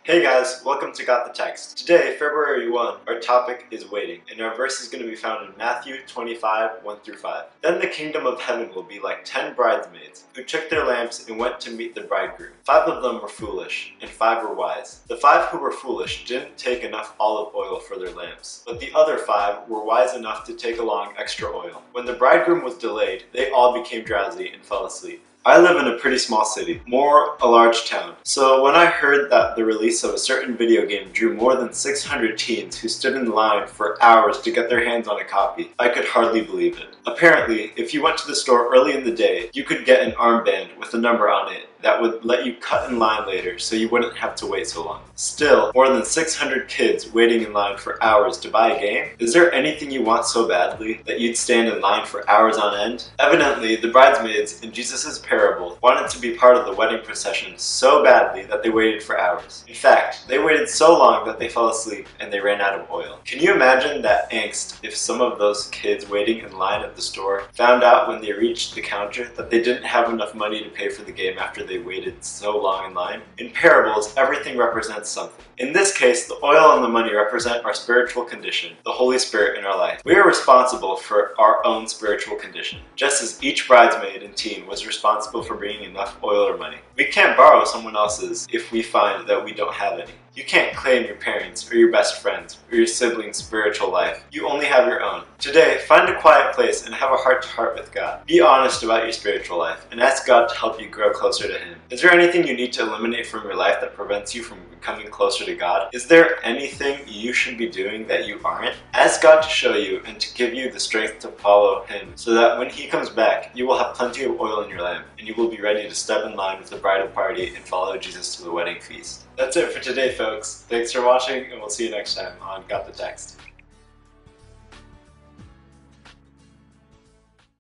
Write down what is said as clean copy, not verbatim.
Hey guys, welcome to Got the Text. Today, February 1, our topic is waiting, and our verse is going to be found in Matthew 25, 1-5. Then the kingdom of heaven will be like 10 bridesmaids, who took their lamps and went to meet the bridegroom. 5 of them were foolish, and 5 were wise. The 5 who were foolish didn't take enough olive oil for their lamps, but the other 5 were wise enough to take along extra oil. When the bridegroom was delayed, they all became drowsy and fell asleep. I live in a pretty small city, more a large town. So when I heard that the release of a certain video game drew more than 600 teens who stood in line for hours to get their hands on a copy, I could hardly believe it. Apparently, if you went to the store early in the day, you could get an armband with a number on it that would let you cut in line later so you wouldn't have to wait so long. Still, more than 600 kids waiting in line for hours to buy a game? Is there anything you want so badly that you'd stand in line for hours on end? Evidently, the bridesmaids in Jesus' parable wanted to be part of the wedding procession so badly that they waited for hours. In fact, they waited so long that they fell asleep and they ran out of oil. Can you imagine that angst if some of those kids waiting in line at the store found out when they reached the counter that they didn't have enough money to pay for the game after they waited so long in line? In parables, everything represents something. In this case, the oil and the money represent our spiritual condition, the Holy Spirit in our life. We are responsible for our own spiritual condition, just as each bridesmaid and teen was responsible for bringing enough oil or money. We can't borrow someone else's if we find that we don't have any. You can't claim your parents or your best friends or your siblings' spiritual life. You only have your own. Today, find a quiet place and have a heart-to-heart with God. Be honest about your spiritual life and ask God to help you grow closer to Him. Is there anything you need to eliminate from your life that prevents you from becoming closer to God? Is there anything you should be doing that you aren't? Ask God to show you and to give you the strength to follow Him so that when He comes back, you will have plenty of oil in your lamp and you will be ready to step in line with the bridal party and follow Jesus to the wedding feast. That's it for today, folks. Thanks for watching, and we'll see you next time on Got the Text.